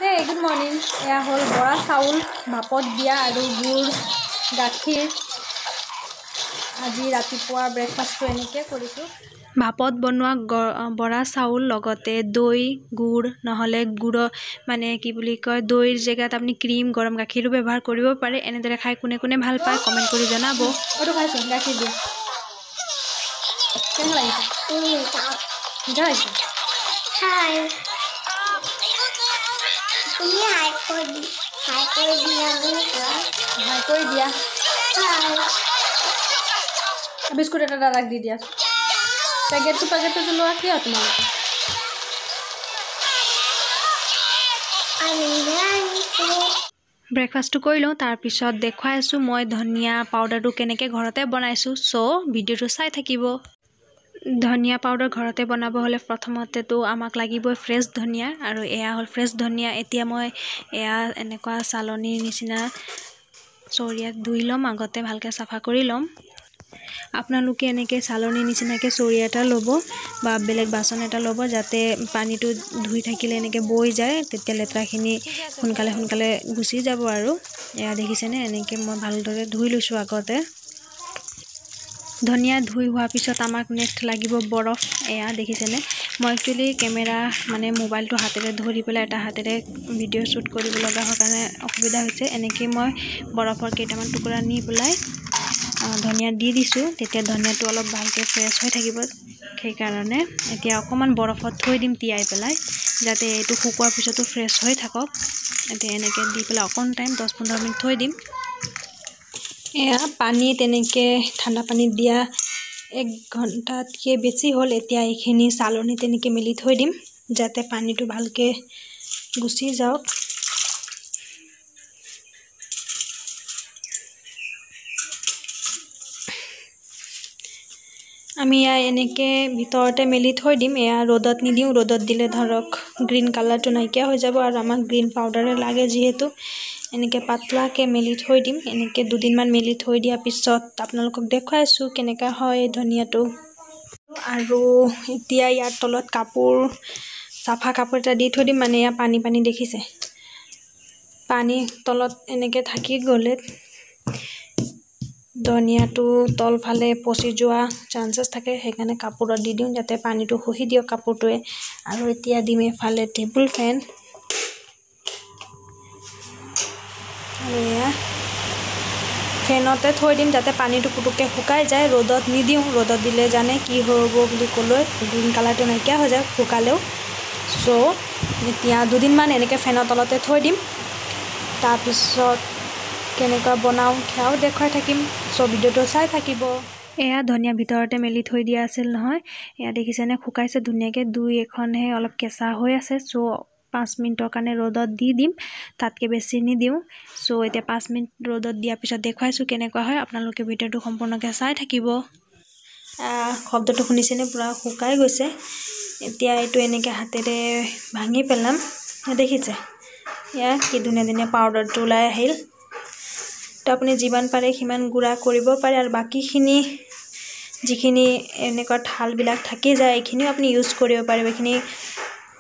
Hey, good morning. এয়া হ'ল বৰা চাউল ভাপত দিয়া আৰু গুড় গাখীৰ আজি ৰাতিপুৱা ব্ৰেকফাষ্টটো এনেকৈ কৰিছোঁ ভাপত বনোৱা বৰা চাউল লগতে দৈ গুড় নহলে গুড় মানে কি বুলি কয় দৈৰ জেগাত আপুনি ক্ৰীম গৰম গাখীৰো ব্যৱহাৰ কৰিব পাৰে এনেদৰে খাই কোনে কোনে ভাল পায় কমেন্ট কৰি জনাব ওটো খাইছো গাখীৰ দিয়া কেনে লাগিছে মিঠা লাগিছে হাই তুমি হাই কৰি দিয়া বুলি কোৱা হাই কৰি দিয়া হাই বিস্কুট এটা দাদাক দি দিয়া পেকেটটো লোৱা কিয় তোমালোকে ব্ৰেকফাষ্টটো কৰি লওঁ তাৰ পিছত দেখুৱাই আছো মই ধনিয়া পাউডাৰটো কেনেকৈ ঘৰতে বনাইছো সো ভিডিওটো চাই থাকিব ধনিয়া পাউডাৰ ঘৰতে বনাব হলে প্ৰথমতেতো আমাক লাগিবই ফ্ৰেছ ধনিয়া আৰু এয়া হল ফ্ৰেছ ধনিয়া এতিয়া মই এয়া এনেকুৱা চালনীৰ নিচিনা চৰিয়াত ধুই লম আগতে ভালকৈ সাফা কৰি লম আপোনালোকে এনেকৈ চালনীৰ নিচিনাকৈ চৰিয়া এটা ল'ব বা বেলেগ বাচন এটা ল'ব যাতে পানীটো ধুই থাকিলে এনেকৈ বৈ যায় তেতিয়া লেতেৰাখিনি সোনকালে গুচি যাব আৰু এয়া দেখিছেনে এনেকৈ মই ভালদৰে ধুই লৈছো আগতে ধনিয়া ধুই হোৱাৰ পিছত আমাক নেক্সট লাগিব বৰফ এয়া দেখিছেনে মই একচুয়ালি কেমেৰা মানে মোবাইলটো হাতেৰে ধৰি পেলাই এটা হাতেৰে ভিডিও শুট কৰিব লগা হোৱাৰ কাৰণে অসুবিধা হৈছে এনেকৈ মই বৰফৰ কেইটামান টুকুৰা নি পেলাই ধনিয়া দি দিছো তেতিয়া ধনিয়াটো অলপ ভালকৈ ফ্ৰেছ হৈ থাকিব সেই কাৰণে এতিয়া অকমান বৰফত থৈ দিম তিয়াই পেলাই যাতে এটো শুকুৱাৰ পিছতো ফ্ৰেছ হৈ থাকক এতিয়া এনেকৈ দি পেলাই অকন টাইম 10-15 মিনিট থৈ দিম এয়া পানী তেনেকৈ ঠাণ্ডা পানী দিয়া 1 ঘণ্টাতকৈ বেছি হ'ল এতিয়া এইখিনি চালনী তেনেকৈ মেলি থৈ দিম যাতে পানীটো ভালকৈ গুচি যাওক আমি এয়া এনেকৈ ভিতৰতে মেলি থৈ দিম এয়া ৰ'দত নিদিও ৰ'দত দিলে ধৰক গ্ৰীন কালাৰটো নাইকিয়া হৈ যাব আৰু আমাক গ্ৰীন পাউডাৰে লাগে যেহেতু এনেকৈ পাতলাকৈ মেলি থৈ দিম এনেকৈ দুদিনমান মেলি থৈ দিয়া পিছত আপোনালোকক দেখুৱাইছো কেনেকা হয় ধনিয়াটো আৰু এতিয়া ইয়াৰ তলত কাপোৰ সাফা কাপোৰ এটা দি থৈ দিম মানে ইয়া পানী দেখিছে পানী তলত এনেকৈ থাকি গলে ধনিয়াটো তলফালে পচি যোৱা চান্সেস থাকে সেইকাৰণে কাপোৰত দি দিওঁ যাতে পানীটো শুহি দিও কাপোৰটোৱে আৰু এতিয়া দিম এফালে টেবুল ফেন আৰু এয়া ফেনতে থৈ দিম যাতে পানীটো পুতুকে শুকাই যায় ৰ'দত নিদিও ৰ'দত দিলে জানে কি হ'ব বুলি ক'লৈ গ্ৰীন কালাৰটো নাইকিয়া হৈ যায় শুকালেও সো এতিয়া দুদিনমান এনেকৈ ফেনৰ তলতে থৈ দিম তাৰ পিছত কেনেকুৱা বনাও খাও দেখুৱাই থাকিম সো ভিডিওটো চাই থাকিব এয়া ধনিয়া ভিতৰতে মেলি থৈ দিয়া আছিল নহয় এয়া দেখিছেনে শুকাইছে ধুনীয়াকৈ দুই এখনহে অলপ কেঁচা হৈ আছে সো 5 মিনিটৰ কাৰণে ৰ'দত দি দিম তাতকৈ বেছি নিদিও সো এতিয়া 5 মিনিট ৰ'দত দিয়াৰ পিছত দেখুৱাইছো কেনেকুৱা হয় আপোনালোকে ভিডিওটো সম্পূৰ্ণকৈ চাই থাকিব শব্দটো শুনিছেনে পুৰা শুকাই গৈছে এতিয়া এইটো এনেকৈ হাতেৰে ভাঙি পেলাম দেখিছে ইয়া কি ধুনীয়া পাউডাৰটো ওলাই আহিল তো আপুনি যিমান পাৰে সিমান গুড়া কৰিব পাৰে আৰু বাকিখিনি যিখিনি এনেকুৱা ঠালবিলাক থাকি যায় এইখিনিও আপুনি ইউজ কৰিব পাৰিব এইখিনি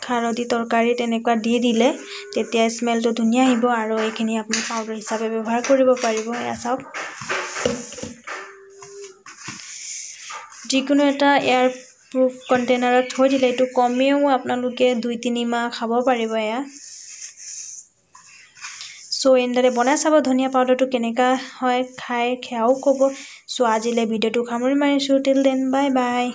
খাৰদি তৰকাৰী তেনেকুৱা দি দিলে তেতিয়া স্মেলটো ধুনীয়া আহিব আৰু এইখিনি আপুনি পাউডাৰ হিচাপে ব্যৱহাৰ কৰিব পাৰিব এয়া চাওক যিকোনো এটা এয়াৰ প্ৰুফ কন্টেইনাৰত থৈ দিলে এইটো কমেও আপোনালোকে 2-3 মাহ খাব পাৰিব এয়া সো এনেদৰে বনাই চাব ধনিয়া পাউডাৰটো কেনেকা হয় খাই খেয়াও ক'ব সো আজিলে ভিডিওটো সামৰি মাৰিছো টিল দেন বাই বাই